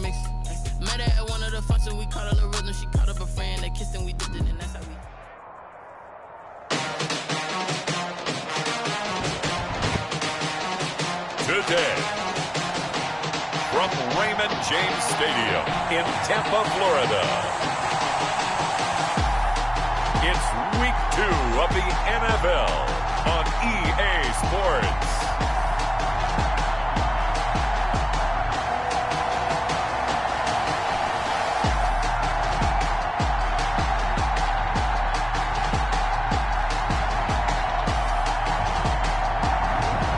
mix. Met her at one of the functions, we caught her the rhythm. She caught up a friend, they kissed and we did it, and that's how we. Today, from Raymond James Stadium in Tampa, Florida, it's Week 2 of the NFL on EA Sports.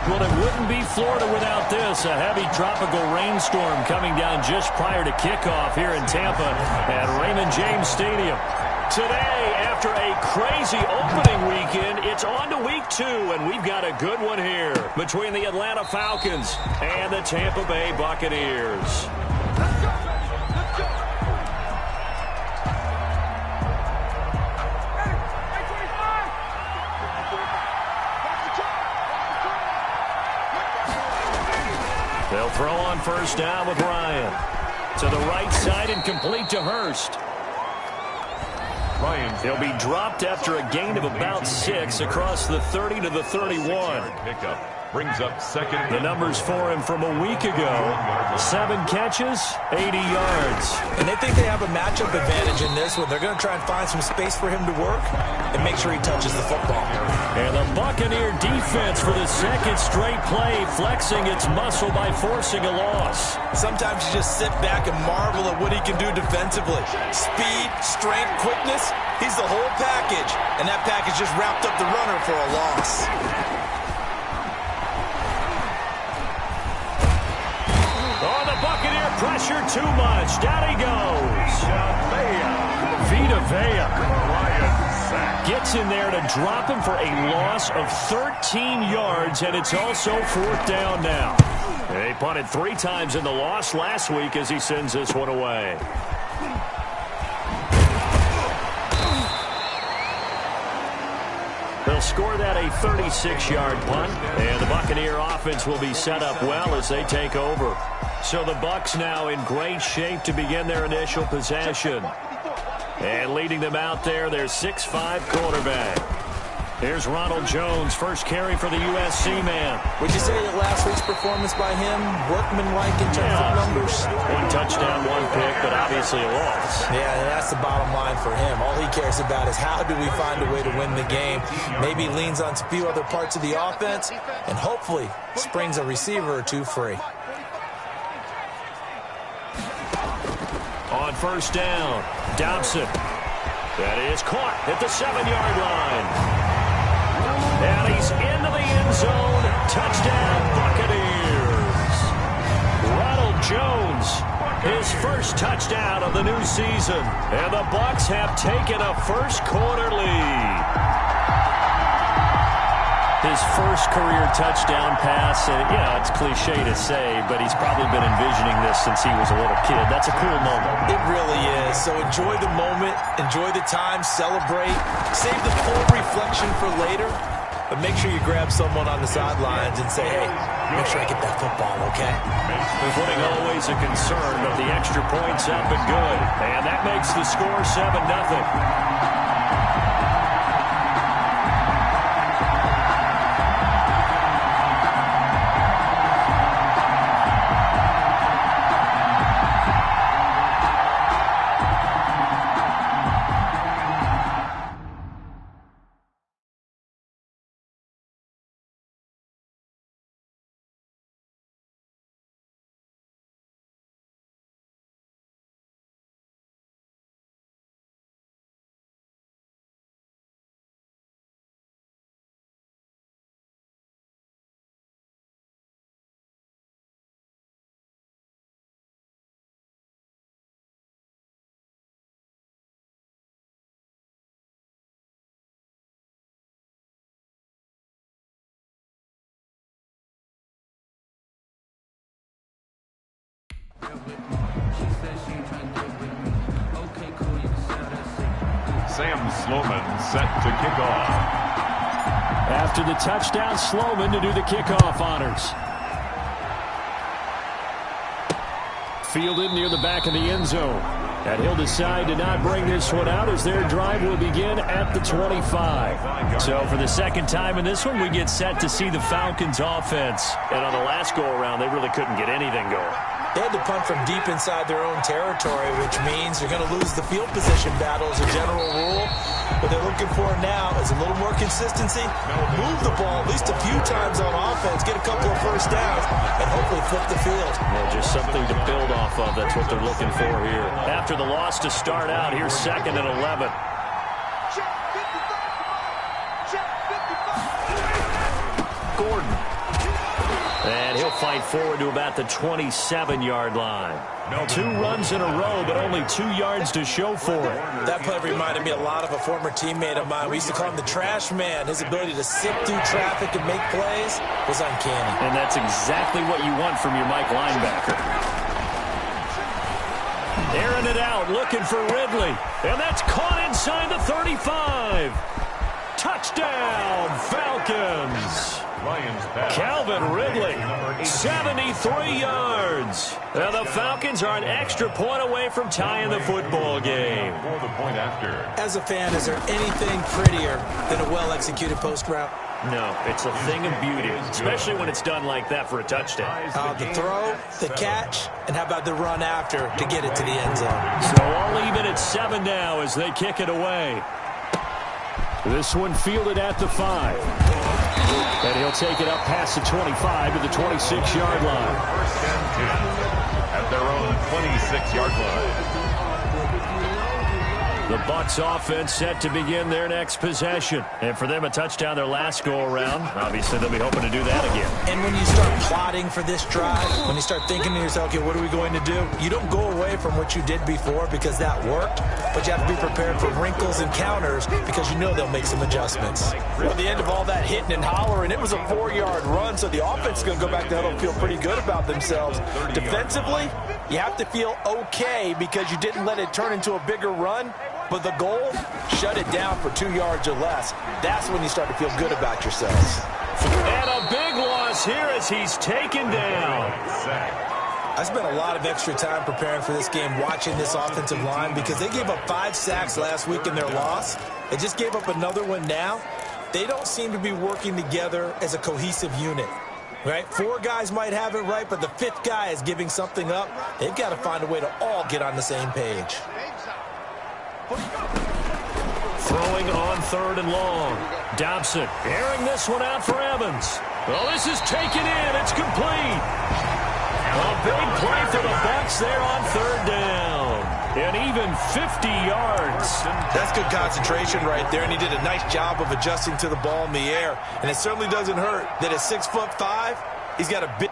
Well, it wouldn't be Florida without this. A heavy tropical rainstorm coming down just prior to kickoff here in Tampa at Raymond James Stadium. Today, after a crazy opening weekend, it's on to Week 2, and we've got a good one here between the Atlanta Falcons and the Tampa Bay Buccaneers. They'll throw on first down with Ryan. To the right side and complete to Hurst. He'll be dropped after a gain of about 6 across the 30 to the 31. Pickup brings up second. The numbers for him from a week ago. 7 catches, 80 yards. And they think they have a matchup advantage in this one. They're going to try and find some space for him to work and make sure he touches the football. And the Buccaneer defense for the second straight play, flexing its muscle by forcing a loss. Sometimes you just sit back and marvel at what he can do defensively. Speed, strength, quickness, he's the whole package. And that package just wrapped up the runner for a loss. Oh, the Buccaneer pressure too much. Down he goes. Vita Vea gets in there to drop him for a loss of 13 yards, and it's also 4th down now. They punted 3 times in the loss last week as he sends this one away. They'll score that a 36-yard punt, and the Buccaneer offense will be set up well as they take over. So the Bucs now in great shape to begin their initial possession. And leading them out there, their 6'5" quarterback. Here's Ronald Jones, first carry for the USC man. Would you say that last week's performance by him, workmanlike in terms of numbers? 1 touchdown, 1 pick, but obviously a loss. Yeah, and that's the bottom line for him. All he cares about is how do we find a way to win the game. Maybe leans on a few other parts of the offense, and hopefully springs a receiver or 2 free. On first down, Dobson. That is caught at the 7-yard line. And he's into the end zone. Touchdown, Buccaneers. Ronald Jones, his first touchdown of the new season. And the Bucs have taken a first-quarter lead. His first career touchdown pass, and yeah, it's cliche to say, but he's probably been envisioning this since he was a little kid. That's a cool moment. It really is. So enjoy the moment, enjoy the time, celebrate, save the full reflection for later, but make sure you grab someone on the sidelines and say, hey, make sure I get that football, okay? Footing always a concern, but the extra point's up and good. And that makes the score 7-0. Sam Sloman set to kick off. After the touchdown, Sloman to do the kickoff honors. Fielded near the back of the end zone. And he'll decide to not bring this one out as their drive will begin at the 25. So for the second time in this one, we get set to see the Falcons offense. And on the last go-around, they really couldn't get anything going. They had to punt from deep inside their own territory, which means they're going to lose the field position battle as a general rule. What they're looking for now is a little more consistency, move the ball at least a few times on offense, get a couple of first downs, and hopefully flip the field. Well, just something to build off of. That's what they're looking for here. After the loss to start out, here's 2nd and 11. Gordon. And he'll fight forward to about the 27-yard line. 2 runs in a row, but only 2 yards to show for it. That play reminded me a lot of a former teammate of mine. We used to call him the trash man. His ability to sift through traffic and make plays was uncanny. And that's exactly what you want from your Mike linebacker. Airing it out, looking for Ridley. And that's caught inside the 35. Touchdown, Falcons. Calvin Ridley, 73 yards. Now the Falcons are an extra point away from tying the football game. As a fan, is there anything prettier than a well-executed post route? No, it's a thing of beauty, especially when it's done like that for a touchdown. The throw, the catch, and how about the run after to get it to the end zone? So all even at 7 now as they kick it away. This one fielded at the 5. And he'll take it up past the 25 to the 26-yard line. First and 10 at their own 26-yard line. The Bucs offense set to begin their next possession. And for them, a touchdown their last go-around. Obviously, they'll be hoping to do that again. And when you start plotting for this drive, when you start thinking to yourself, okay, what are we going to do? You don't go away from what you did before because that worked, but you have to be prepared for wrinkles and counters because you know they'll make some adjustments. At the end of all that hitting and hollering, it was a 4-yard run, so the offense is going to go back to huddle and feel pretty good about themselves. Defensively, you have to feel okay because you didn't let it turn into a bigger run. But the goal, shut it down for 2 yards or less. That's when you start to feel good about yourselves. And a big loss here as he's taken down. I spent a lot of extra time preparing for this game watching this offensive line because they gave up 5 sacks last week in their loss. They just gave up another one now. They don't seem to be working together as a cohesive unit. Right? 4 guys might have it right, but the 5th guy is giving something up. They've got to find a way to all get on the same page. Throwing on 3rd and long. Dobson airing this one out for Evans. Well, this is taken in. It's complete. A big play for the Bucs there on 3rd down. And even 50 yards. That's good concentration right there, and he did a nice job of adjusting to the ball in the air. And it certainly doesn't hurt that at 6'5", he's got a big...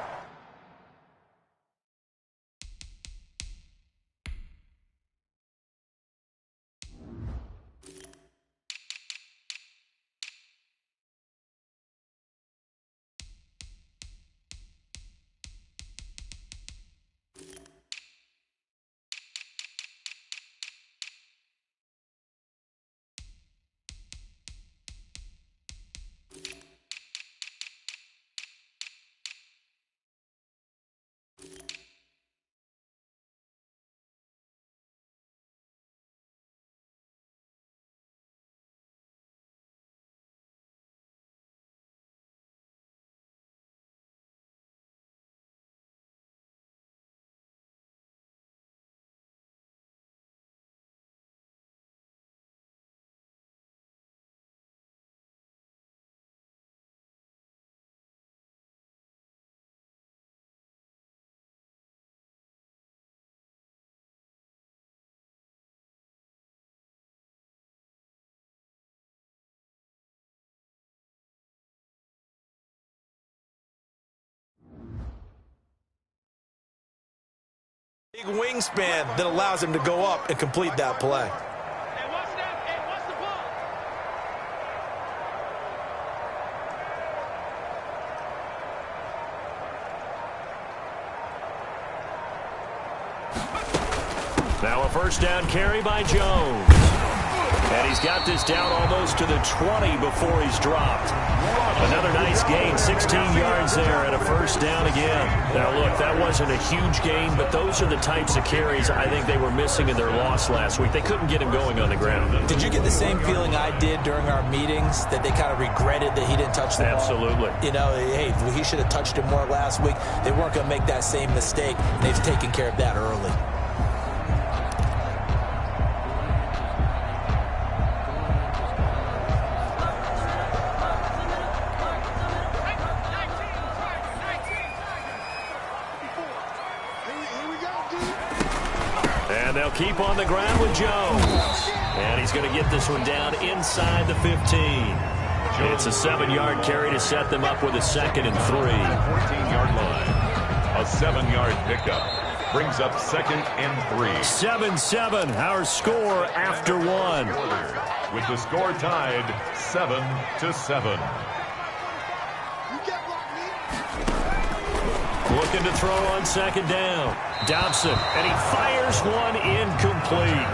Big wingspan that allows him to go up and complete that play. Now a first down carry by Jones. And he's got this down almost to the 20 before he's dropped. Another nice gain, 16 yards there and a first down again. Now, look, that wasn't a huge gain, but those are the types of carries I think they were missing in their loss last week. They couldn't get him going on the ground. Did you get the same feeling I did during our meetings, that they kind of regretted that he didn't touch the ball? Absolutely. You know, hey, he should have touched it more last week. They weren't going to make that same mistake. They've taken care of that early. And they'll keep on the ground with Jones. And he's going to get this one down inside the 15. It's a 7-yard carry to set them up with a 2nd and 3. 14-yard line. A 7-yard pickup brings up 2nd and 3. 7-7, our score after 1. With the score tied 7-7. Looking to throw on 2nd down. Dobson, and he fires one incomplete.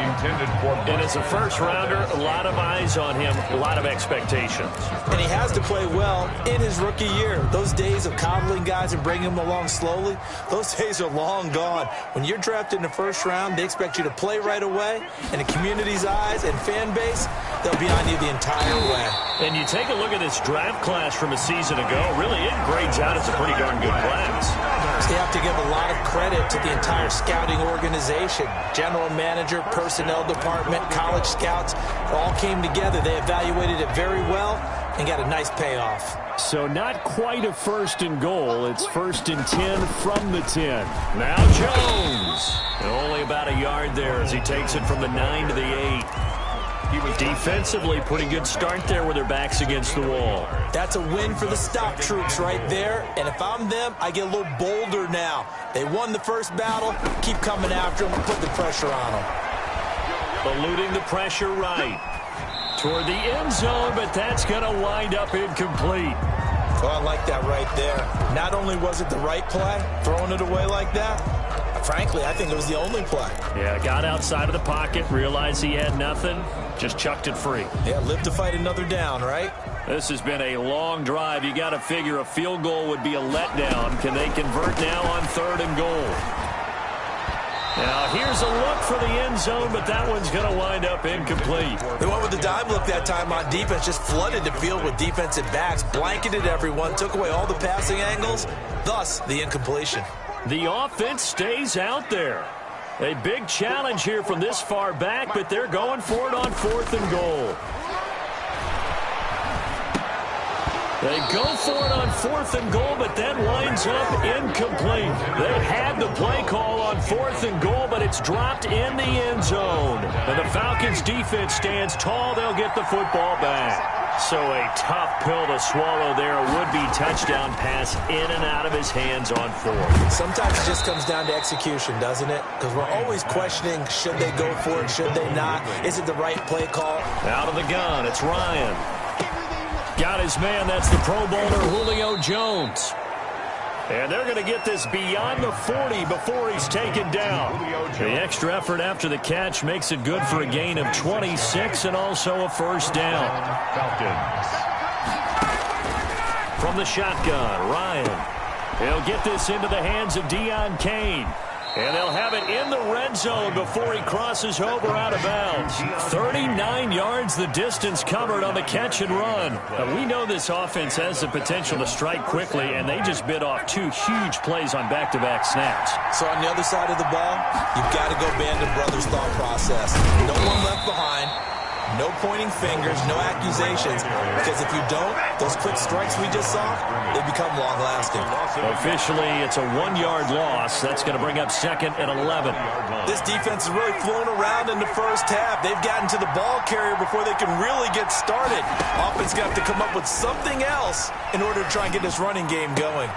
Intended for... And as a first-rounder, a lot of eyes on him, a lot of expectations. And he has to play well in his rookie year. Those days of coddling guys and bringing them along slowly, those days are long gone. When you're drafted in the first round, they expect you to play right away. And the community's eyes and fan base, they'll be on you the entire way. And you take a look at this draft class from a season ago, really it grades out as a pretty darn good class. They have to give a lot of credit to the entire scouting organization. General manager, personnel department, college scouts, all came together. They evaluated it very well and got a nice payoff. So not quite a 1st and goal. It's 1st and 10 from the 10. Now Jones. Only about a yard there as he takes it from the 9 to the 8. He was defensively pretty good start there with their backs against the wall. That's a win for the stop troops right there. And if I'm them, I get a little bolder now. They won the first battle. Keep coming after them. Put the pressure on them. Eluding the pressure right. Toward the end zone, but that's going to wind up incomplete. Oh, I like that right there. Not only was it the right play, throwing it away like that, frankly, I think it was the only play. Yeah, got outside of the pocket, realized he had nothing, just chucked it free. Yeah, live to fight another down, right? This has been a long drive. You got to figure a field goal would be a letdown. Can they convert now on 3rd and goal? Now, here's a look for the end zone, but that one's going to wind up incomplete. They went with the dime look that time on defense, just flooded the field with defensive backs, blanketed everyone, took away all the passing angles, thus the incompletion. The offense stays out there. A big challenge here from this far back, but they're going for it on 4th and goal. They go for it on 4th and goal, but that winds up incomplete. They had the play call on 4th and goal, but it's dropped in the end zone. And the Falcons' defense stands tall. They'll get the football back. So a tough pill to swallow there. A would-be touchdown pass in and out of his hands on 4th. Sometimes it just comes down to execution, doesn't it? Because we're always questioning, should they go for it, should they not? Is it the right play call? Out of the gun, it's Ryan. Got his man, that's the Pro Bowler Julio Jones. And they're going to get this beyond the 40 before he's taken down. The extra effort after the catch makes it good for a gain of 26 and also a first down. From the shotgun, Ryan. He'll get this into the hands of Deion Kane. And they'll have it in the red zone before he crosses over out of bounds. 39 yards the distance covered on the catch and run. Now, we know this offense has the potential to strike quickly, and they just bit off 2 huge plays on back-to-back snaps. So on the other side of the ball, you've got to go Band of Brothers thought process. No one left behind. No pointing fingers, no accusations, because if you don't, those quick strikes we just saw, they become long-lasting. Officially, it's a 1-yard loss. That's going to bring up 2nd and 11. This defense is really flown around in the first half. They've gotten to the ball carrier before they can really get started. Offense got to come up with something else in order to try and get this running game going.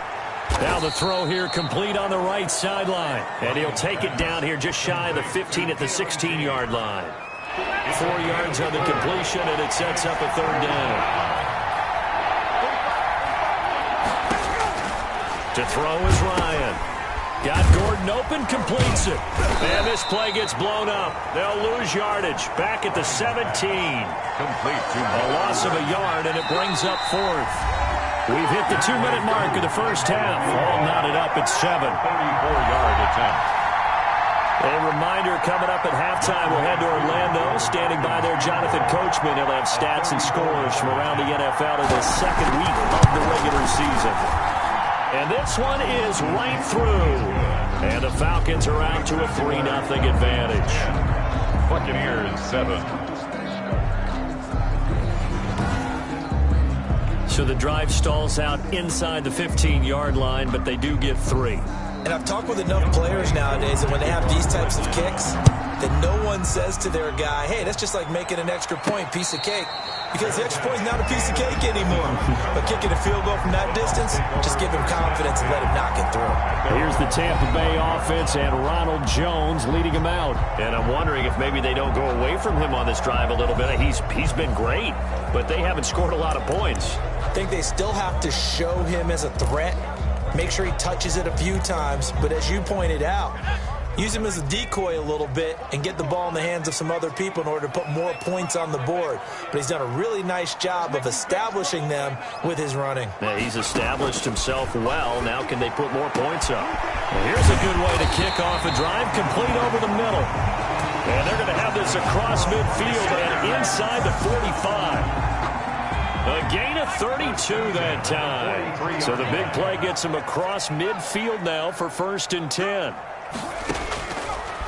Now the throw here complete on the right sideline. And he'll take it down here just shy of the 15 at the 16-yard line. 4 yards on the completion, and it sets up a 3rd down. To throw is Ryan. Got Gordon open, completes it. And this play gets blown up. They'll lose yardage. Back at the 17. Complete to A loss of a yard, and it brings up fourth. We've hit the 2-minute mark of the first half. All knotted up at 7. 34-yard attempt. A reminder coming up at halftime. We'll head to Orlando. Standing by there, Jonathan Coachman. He'll have stats and scores from around the NFL in the second week of the regular season. And this one is right through. And the Falcons are out to a 3-0 advantage. Buccaneers 7. So the drive stalls out inside the 15-yard line, but they do get 3. And I've talked with enough players nowadays that when they have these types of kicks, that no one says to their guy, hey, that's just like making an extra point, piece of cake. Because the extra point is not a piece of cake anymore. But kicking a field goal from that distance, just give him confidence and let him knock it through. Here's the Tampa Bay offense and Ronald Jones leading him out. And I'm wondering if maybe they don't go away from him on this drive a little bit. He's been great, but they haven't scored a lot of points. I think they still have to show him as a threat. Make sure he touches it a few times. But as you pointed out, use him as a decoy a little bit and get the ball in the hands of some other people in order to put more points on the board. But he's done a really nice job of establishing them with his running. Yeah, he's established himself well. Now can they put more points up? Well, here's a good way to kick off a drive, complete over the middle. And they're going to have this across midfield and inside the 45. A gain of 32 that time. So the big play gets him across midfield now for 1st and 10.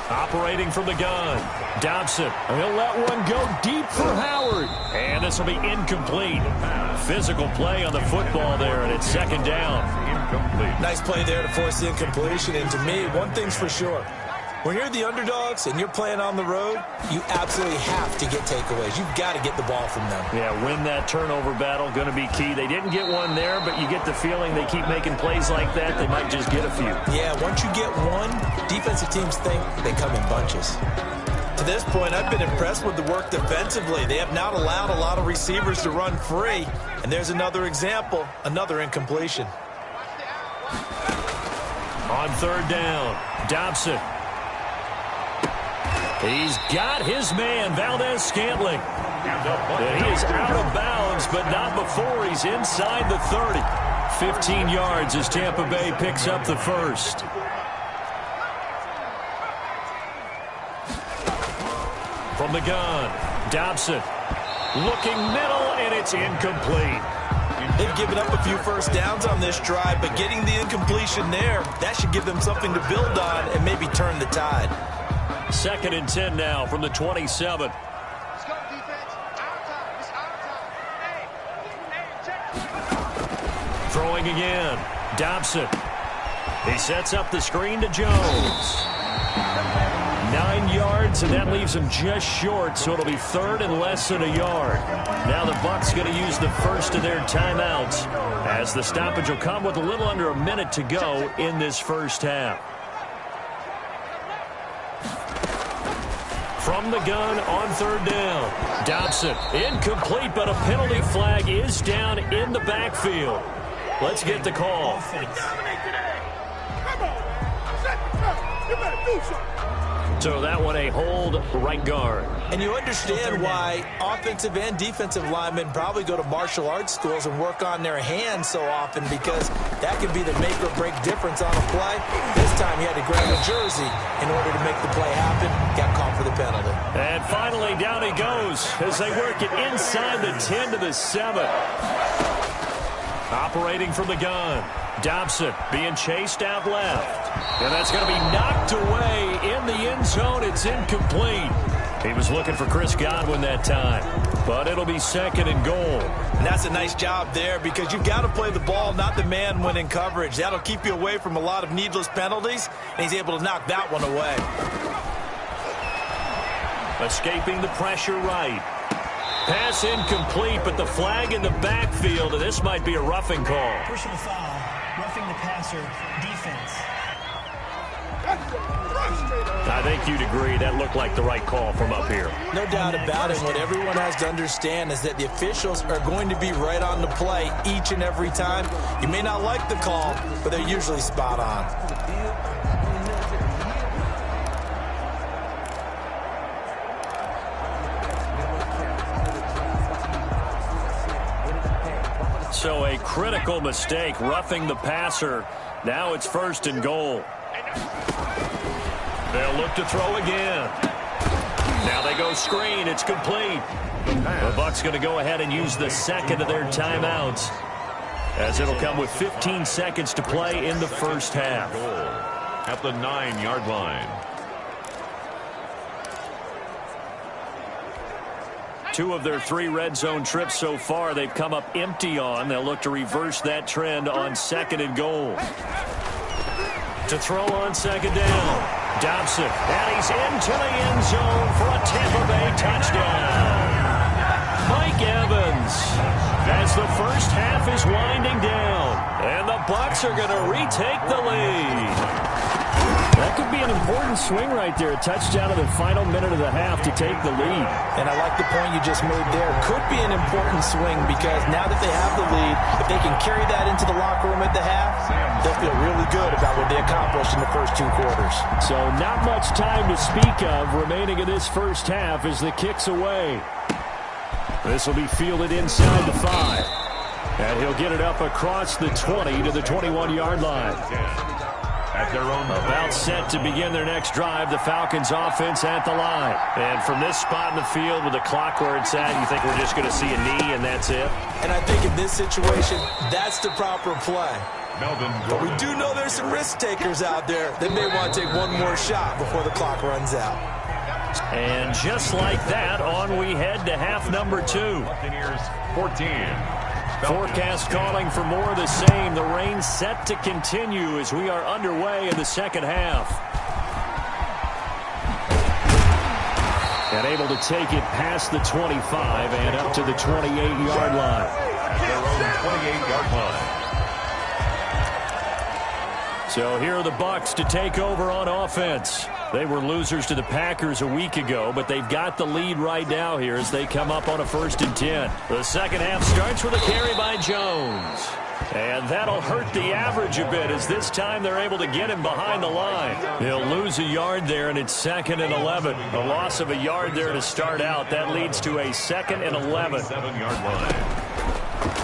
Operating from the gun. Dobson. He'll let one go deep for Howard. And this will be incomplete. Physical play on the football there, and it's 2nd down. Incomplete. Nice play there to force the incompletion. And to me, one thing's for sure. When you're the underdogs and you're playing on the road, you absolutely have to get takeaways. You've got to get the ball from them. Yeah, win that turnover battle, going to be key. They didn't get one there, but you get the feeling they keep making plays like that, they might just get a few. Yeah, once you get one, defensive teams think they come in bunches. To this point, I've been impressed with the work defensively. They have not allowed a lot of receivers to run free. And there's another example, another incompletion. On 3rd down, Dobson. He's got his man, Valdez-Scantling. And he is out of bounds, but not before he's inside the 30. 15 yards as Tampa Bay picks up the first. From the gun, Dobson. Looking middle, and it's incomplete. They've given up a few first downs on this drive, but getting the incompletion there, that should give them something to build on and maybe turn the tide. 2nd and 10 now from the 27. Let's go, defense. Our time. It's our time. Throwing again. Dobson. He sets up the screen to Jones. 9 yards, and that leaves him just short, so it'll be 3rd and less than a yard. Now the Bucs going to use the first of their timeouts as the stoppage will come with a little under a minute to go in this first half. From the gun on 3rd down. Dobson, incomplete, but a penalty flag is down in the backfield. Let's get the call. So that one a hold right guard. And you understand why offensive and defensive linemen probably go to martial arts schools and work on their hands so often, because that can be the make or break difference on a play. This time he had to grab a jersey in order to make the play happen. Got called for the penalty. And finally down he goes as they work it inside the 10 to the 7. Operating from the gun. Dobson being chased out left. And that's going to be knocked away in the end zone. It's incomplete. He was looking for Chris Godwin that time, but it'll be 2nd and goal. And that's a nice job there, because you've got to play the ball, not the man when in coverage. That'll keep you away from a lot of needless penalties, and he's able to knock that one away. Escaping the pressure right. Pass incomplete, but the flag in the backfield, and this might be a roughing call. Personal foul, roughing the passer, defense. I think you'd agree that looked like the right call from up here. No doubt about it. What everyone has to understand is that the officials are going to be right on the play each and every time. You may not like the call, but they're usually spot on. critical mistake, roughing the passer. Now it's 1st and goal. They'll look to throw again. Now they go screen. It's complete. The Bucs going to go ahead and use the second of their timeouts, as it'll come with 15 seconds to play in the first half. At the 9-yard line. 2 of their 3 red zone trips so far they've come up empty on. They'll look to reverse that trend on 2nd and goal. To throw on 2nd down. Dobson, and he's into the end zone for a Tampa Bay touchdown. Mike Evans, as the first half is winding down, and the Bucs are going to retake the lead. That could be an important swing right there. A touchdown in the final minute of the half to take the lead. And I like the point you just made there. Could be an important swing because now that they have the lead, if they can carry that into the locker room at the half, they'll feel really good about what they accomplished in the first 2 quarters. So not much time to speak of remaining in this first half as the kick's away. This will be fielded inside the 5. And he'll get it up across the 20 to the 21-yard line. At their own about set to begin their next drive, the Falcons offense at the line. And from this spot in the field with the clock where it's at, you think we're just going to see a knee and that's it? And I think in this situation, that's the proper play. Melvin But we Gordon. do know there's some risk takers out there that may want to take one more shot before the clock runs out. And just like that, on we head to half number 2. Buccaneers 14. Forecast calling for more of the same. The rain set to continue as we are underway in the second half. And able to take it past the 25 and up to the 28-yard line. At their own 28-yard line. So here are the Bucs to take over on offense. They were losers to the Packers a week ago, but they've got the lead right now here as they come up on a 1st and 10. The second half starts with a carry by Jones. And that'll hurt the average a bit as this time they're able to get him behind the line. He'll lose a yard there, and it's 2nd and 11. The loss of a yard there to start out. That leads to a 2nd and 11. 7-yard line.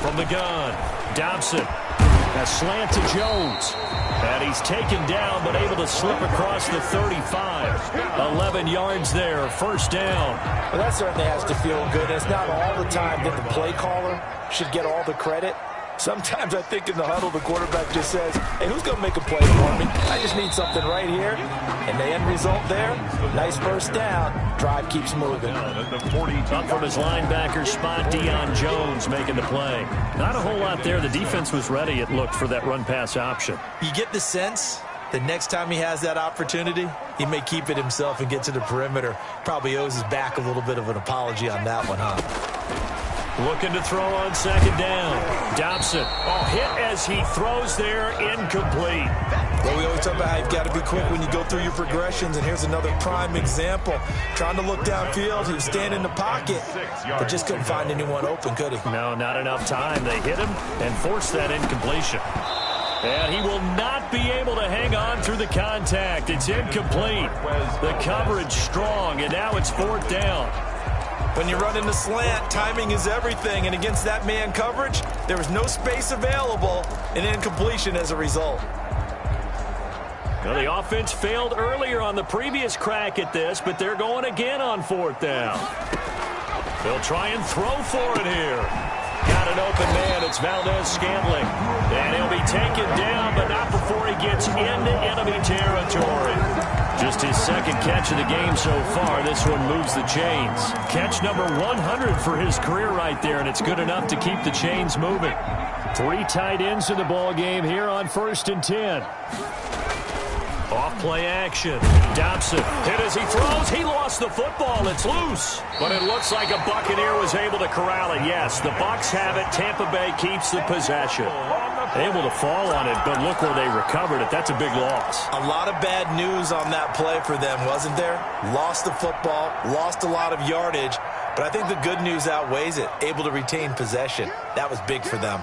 From the gun, Dobson. A slant to Jones. And he's taken down, but able to slip across the 35. 11 yards there, 1st down. Well, that certainly has to feel good. It's not all the time that the play caller should get all the credit. Sometimes I think in the huddle, the quarterback just says, hey, who's going to make a play for me? I just need something right here. And the end result there, nice 1st down. Drive keeps moving. At the 40. Up from his linebacker spot, Deion Jones making the play. Not a whole lot there. The defense was ready, it looked, for that run-pass option. You get the sense that next time he has that opportunity, he may keep it himself and get to the perimeter. Probably owes his back a little bit of an apology on that one, huh? Looking to throw on 2nd down. Dobson, hit as he throws there, incomplete. Well, we always talk about how you've got to be quick when you go through your progressions, and here's another prime example. Trying to look downfield, he was standing in the pocket, but just couldn't find anyone open, could he? No, not enough time. They hit him and forced that incompletion. And he will not be able to hang on through the contact. It's incomplete. The coverage strong, and now it's 4th down. When you run in the slant, timing is everything, and against that man coverage, there was no space available, and incompletion as a result. Well, the offense failed earlier on the previous crack at this, but they're going again on 4th down. They'll try and throw for it here. Got an open man. It's Valdez-Scantling. And he'll be taken down, but not before he gets into enemy territory. Just his 2nd catch of the game so far. This one moves the chains. Catch number 100 for his career right there, and it's good enough to keep the chains moving. 3 tight ends in the ball game here on 1st and 10. Off play action. Dobson hit as he throws. He lost the football. It's loose. But it looks like a Buccaneer was able to corral it. Yes, the Bucs have it. Tampa Bay keeps the possession. Able to fall on it, but look where they recovered it. That's a big loss. A lot of bad news on that play for them, wasn't there? Lost the football, lost a lot of yardage, but I think the good news outweighs it. Able to retain possession. That was big for them.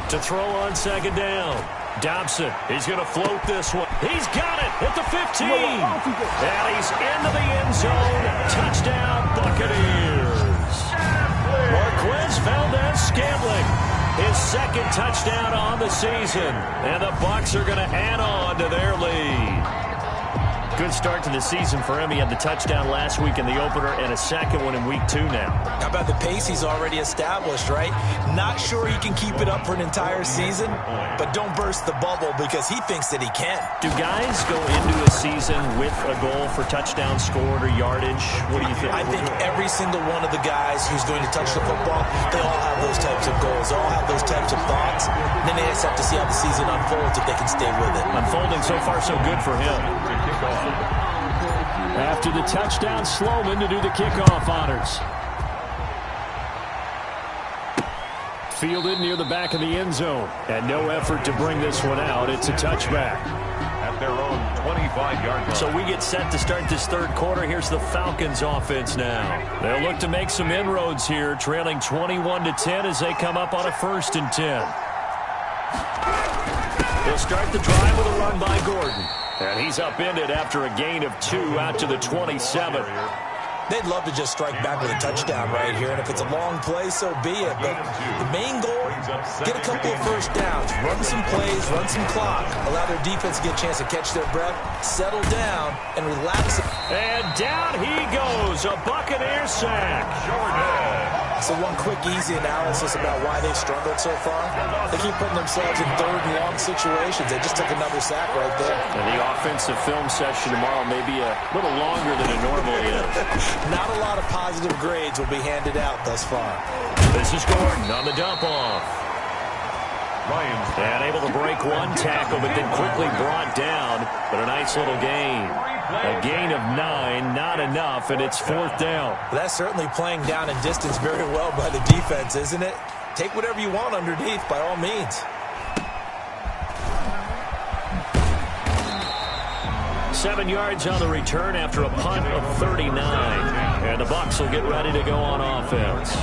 To throw on 2nd down. Dobson, he's going to float this one. He's got it at the 15. And he's into the end zone. Touchdown, Buccaneers. Marquez Valdez-Scantling, his second touchdown on the season. And the Bucs are going to add on to their lead. Good start to the season for him. He had the touchdown last week in the opener and a second one in week 2 now. How about the pace he's already established, right? Not sure he can keep it up for an entire season, but don't burst the bubble because he thinks that he can. Do guys go into a season with a goal for touchdown scored or yardage? What do you think? I think every single one of the guys who's going to touch the football, they all have those types of goals. They all have those types of thoughts. And then they just have to see how the season unfolds if they can stay with it. Unfolding so far so good for him. After the touchdown, Sloman to do the kickoff honors. Fielded near the back of the end zone. And no effort to bring this one out. It's a touchback. At their own 25-yard line. So we get set to start this third quarter. Here's the Falcons offense now. They'll look to make some inroads here, trailing 21-10 as they come up on a 1st and 10. They'll start the drive with a run by Gordon. And he's upended after a gain of 2 out to the 27. They'd love to just strike back with a touchdown right here, and if it's a long play, so be it. But the main goal, get a couple of first downs, run some plays, run some clock, allow their defense to get a chance to catch their breath, settle down, and relax. And down he goes, a Buccaneer sack. So one quick, easy analysis about why they've struggled so far. They keep putting themselves in 3rd and long situations. They just took another sack right there. And the offensive film session tomorrow may be a little longer than it normally is. Not a lot of positive grades will be handed out thus far. This is Gordon on the dump-off. And able to break one tackle, but then quickly brought down. But a nice little gain. A gain of 9, not enough, and it's 4th down. That's certainly playing down in distance very well by the defense, isn't it? Take whatever you want underneath, by all means. 7 yards on the return after a punt of 39. And the Bucs will get ready to go on offense.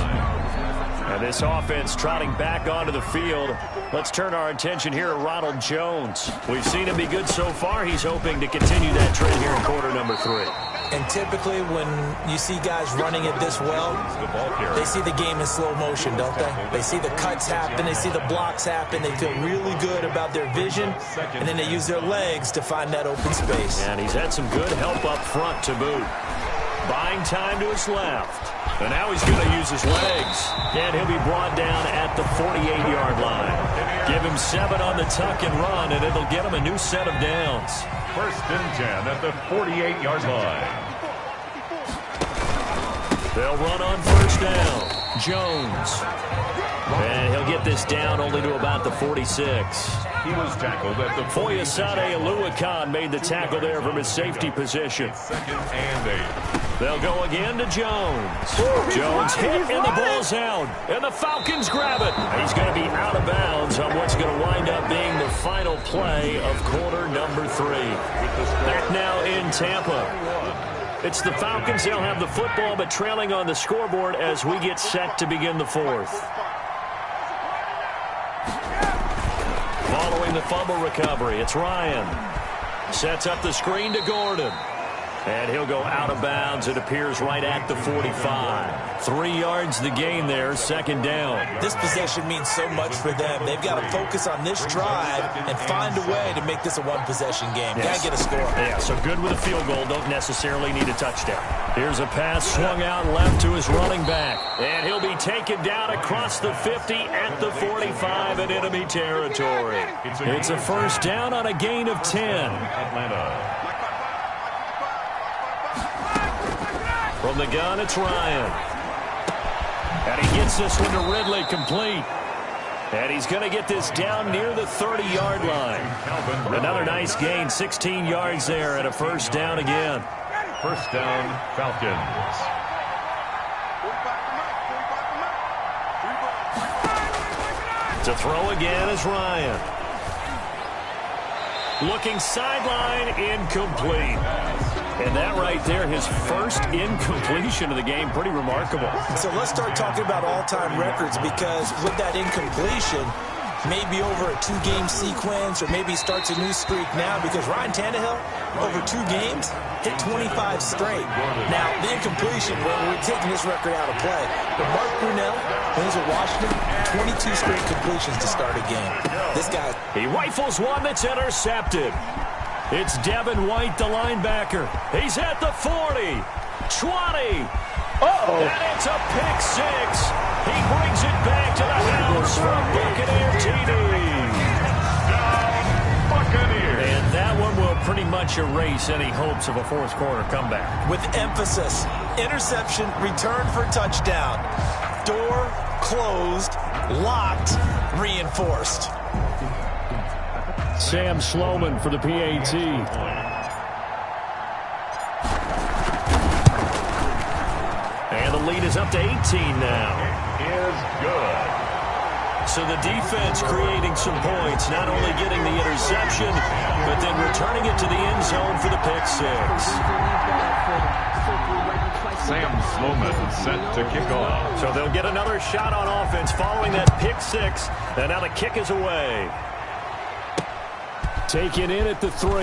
And this offense trotting back onto the field. Let's turn our attention here to Ronald Jones. We've seen him be good so far. He's hoping to continue that trend here in quarter number 3. And typically when you see guys running it this well, they see the game in slow motion, don't they? They see the cuts happen, they see the blocks happen, they feel really good about their vision, and then they use their legs to find that open space. And he's had some good help up front to boot. Buying time to his left. And now he's going to use his legs. And he'll be brought down at the 48-yard line. Give him 7 on the tuck and run, and it'll get him a new set of downs. 1st and 10 at the 48-yard line. They'll run on 1st down. Jones. And he'll get this down only to about the 46. He was tackled at the Foyesade Aluakan made the tackle there from his safety position. 2nd and 8. They'll go again to Jones. Jones hit and the ball's out. And the Falcons grab it. He's going to be out of bounds on what's going to wind up being the final play of quarter number 3. Back now in Tampa. It's the Falcons. They'll have the football but trailing on the scoreboard as we get set to begin the 4th. Following the fumble recovery, it's Ryan. Sets up the screen to Gordon. And he'll go out of bounds. It appears right at the 45. 3 yards the gain there, 2nd down. This possession means so much for them. They've got to focus on this drive and find a way to make this a one-possession game. Yes. Got to get a score. Yeah, so good with a field goal. Don't necessarily need a touchdown. Here's a pass swung out left to his running back. And he'll be taken down across the 50 at the 45 in enemy territory. It's a 1st down on a gain of 10. Atlanta. From the gun, it's Ryan. And he gets this one to Ridley complete. And he's going to get this down near the 30-yard line. Another nice gain, 16 yards there and a 1st down again. 1st down, Falcons. To throw again is Ryan. Looking sideline, incomplete. And that right there, his first incompletion of the game, pretty remarkable. So let's start talking about all-time records because with that incompletion, maybe over a 2-game sequence, or maybe starts a new streak now, because Ryan Tannehill, over 2 games, hit 25 straight. Now, the incompletion, we're taking this record out of play. But Mark Brunell, when he's at Washington, 22 straight completions to start a game. This guy... He rifles one that's intercepted. It's Devin White, the linebacker. He's at the 40, 20. And it's a pick 6. He brings it back to the house from Buccaneer TD. Buccaneers. And that one will pretty much erase any hopes of a fourth quarter comeback. With emphasis, interception, return for touchdown. Door closed, locked, reinforced. Sam Sloman for the PAT. And the lead is up to 18 now. Is good. So the defense creating some points, not only getting the interception, but then returning it to the end zone for the pick 6. Sam Sloman set to kick off. So they'll get another shot on offense following that pick 6, and now the kick is away. Taken in at the 3.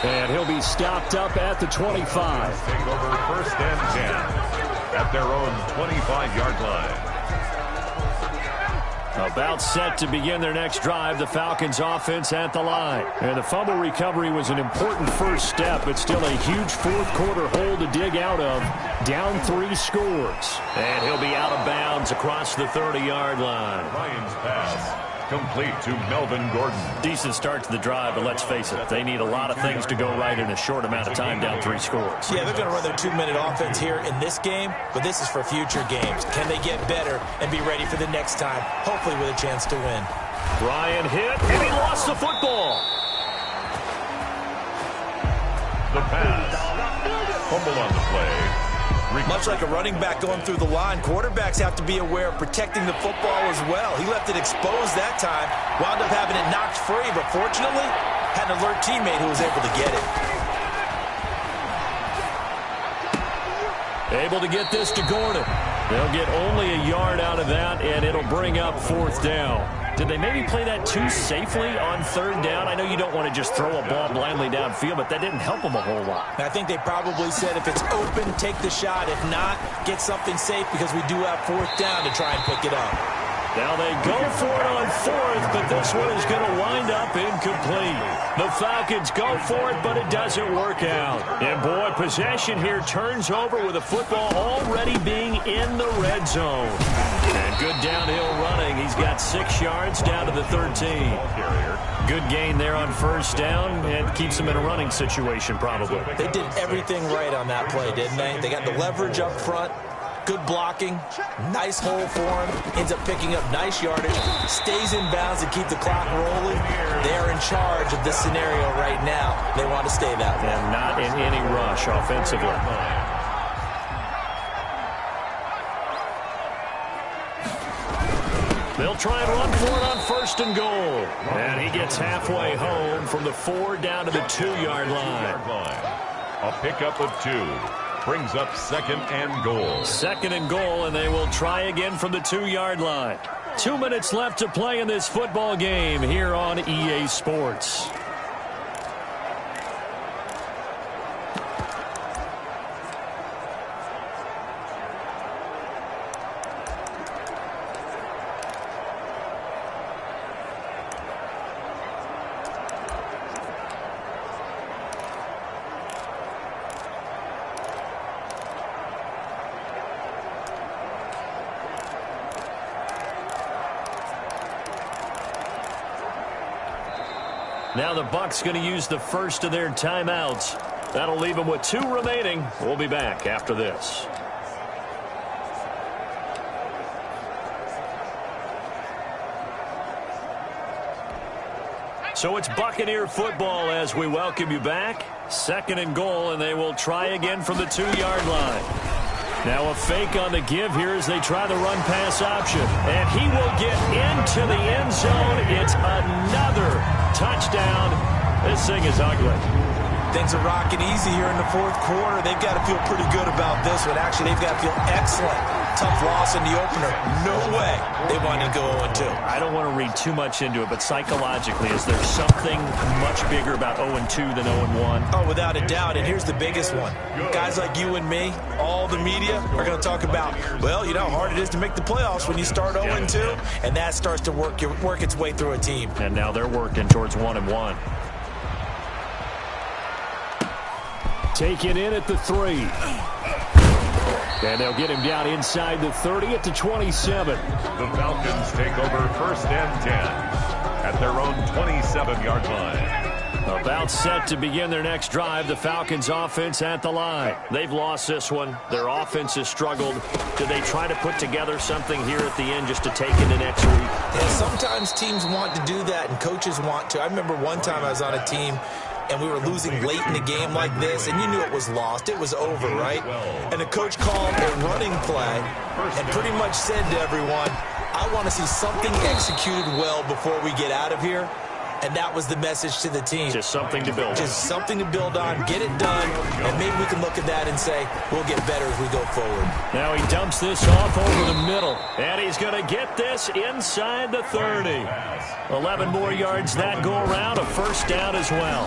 And he'll be stopped up at the 25. Take over 1st and 10 at their own 25-yard line. About set to begin their next drive, the Falcons offense at the line. And the fumble recovery was an important first step, but still a huge fourth quarter hole to dig out of. Down 3 scores. And he'll be out of bounds across the 30-yard line. Ryan's pass complete to Melvin Gordon. Decent start to the drive, but let's face it, they need a lot of things to go right in a short amount of time, down 3 scores. Yeah, they're going to run their 2-minute offense here in this game, but this is for future games. Can they get better and be ready for the next time, hopefully with a chance to win? Ryan hit, and he lost the football. The pass. Fumble on the play. Much like a running back going through the line, quarterbacks have to be aware of protecting the football as well. He left it exposed that time, wound up having it knocked free, but fortunately, had an alert teammate who was able to get it. Able to get this to Gordon. They'll get only a yard out of that, and it'll bring up 4th down. Did they maybe play that too safely on 3rd down? I know you don't want to just throw a ball blindly downfield, but that didn't help them a whole lot. I think they probably said if it's open, take the shot. If not, get something safe because we do have 4th down to try and pick it up. Now they go for it on 4th, but this one is going to wind up incomplete. The Falcons go for it, but it doesn't work out. And boy, possession here turns over with the football already being in the red zone. And good downhill running. He's got 6 yards down to the 13. Good gain there on 1st down and keeps him in a running situation probably. They did everything right on that play, didn't they? They got the leverage up front. Good blocking, nice hole for him, ends up picking up nice yardage, stays in bounds to keep the clock rolling. They're in charge of this scenario right now. They want to stay that way. And not in any rush offensively. They'll try and run for it on 1st and goal. And he gets halfway home from the 4 down to the 2-yard line. A pickup of 2. Brings up 2nd and goal. 2nd and goal, and they will try again from the 2-yard line. 2 minutes left to play in this football game here on EA Sports. Now the Bucs going to use the first of their timeouts. That'll leave them with 2 remaining. We'll be back after this. So it's Buccaneer football as we welcome you back. 2nd and goal, and they will try again from the 2-yard line. Now a fake on the give here as they try the run-pass option. And he will get into the end zone. It's another touchdown. This thing is ugly. Things are rocking easy here in the 4th quarter. They've got to feel pretty good about this one. Actually, they've got to feel excellent tough loss in the opener. No way they wanted to go 0-2. I don't want to read too much into it, but psychologically, is there something much bigger about 0-2 than 0-1? Oh, without a doubt, and here's the biggest one. Guys like you and me, all the media, are going to talk about, well, you know how hard it is to make the playoffs when you start 0-2, and that starts to work its way through a team. And now they're working towards 1-1. Taken in at the 3. And they'll get him down inside the 30 at the 27. The Falcons take over 1st and 10 at their own 27-yard line. About set to begin their next drive, the Falcons offense at the line. They've lost this one. Their offense has struggled. Do they try to put together something here at the end just to take into next week? Yeah, sometimes teams want to do that and coaches want to. I remember one time I was on a team and we were losing late in the game like this, and you knew it was lost. It was over, right? And the coach called a running play and pretty much said to everyone, I want to see something executed well before we get out of here. And that was the message to the team. Just something to build on. Just something to build on, get it done, and maybe we can look at that and say, we'll get better as we go forward. Now he dumps this off over the middle, and he's going to get this inside the 30. 11 more yards that go around, a 1st down as well.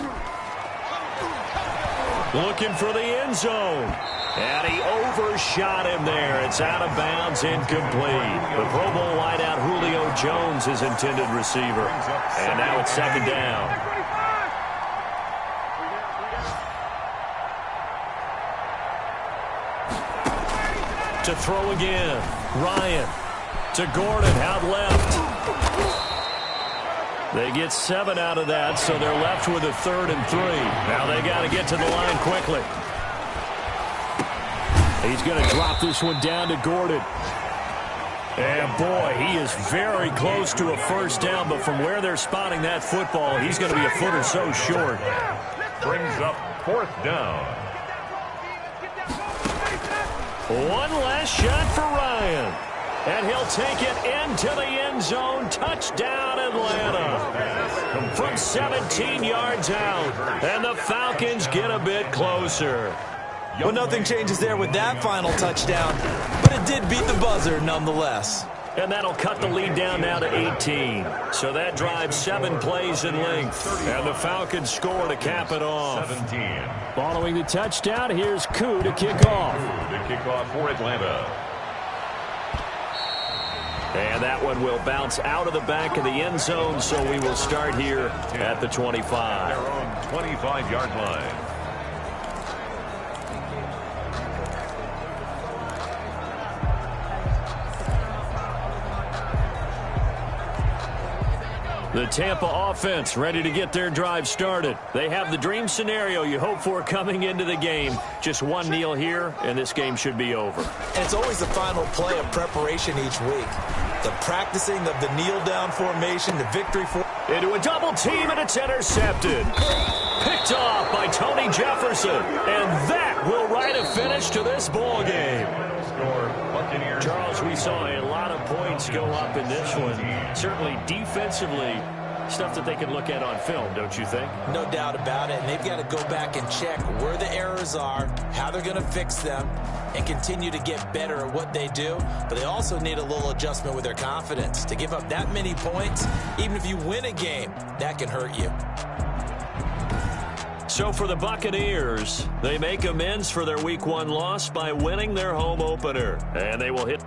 Looking for the end zone. And he overshot him there. It's out of bounds, incomplete. The Pro Bowl wideout Julio Jones is intended receiver. And now it's 2nd down. To throw again. Ryan to Gordon out left. They get 7 out of that, so they're left with a 3rd and 3. Now they got to get to the line quickly. He's going to drop this one down to Gordon. And, boy, he is very close to a 1st down, but from where they're spotting that football, he's going to be a foot or so short. Brings up 4th down. One last shot for Ryan. And he'll take it into the end zone. Touchdown, Atlanta. From 17 yards out. And the Falcons get a bit closer. Well, nothing changes there with that final touchdown, but it did beat the buzzer nonetheless. And that'll cut the lead down now to 18. So that drives 7 plays in length. And the Falcons score to cap it off. 17. Following the touchdown, here's Koo to kick off. The kickoff for Atlanta. And that one will bounce out of the back of the end zone, so we will start here at the 25. Their own 25-yard line. The Tampa offense ready to get their drive started. They have the dream scenario you hope for coming into the game. Just one kneel here, and this game should be over. And it's always the final play of preparation each week. The practicing of the kneel-down formation, the victory for... Into a double team, and it's intercepted. Picked off by Tony Jefferson. And that will write a finish to this ball game. Charles, we saw a lot of points go up in this one. Certainly defensively, stuff that they can look at on film, don't you think? No doubt about it. And they've got to go back and check where the errors are, how they're going to fix them, and continue to get better at what they do. But they also need a little adjustment with their confidence. To give up that many points, even if you win a game, that can hurt you. So for the Buccaneers, they make amends for their Week 1 loss by winning their home opener. And they will hit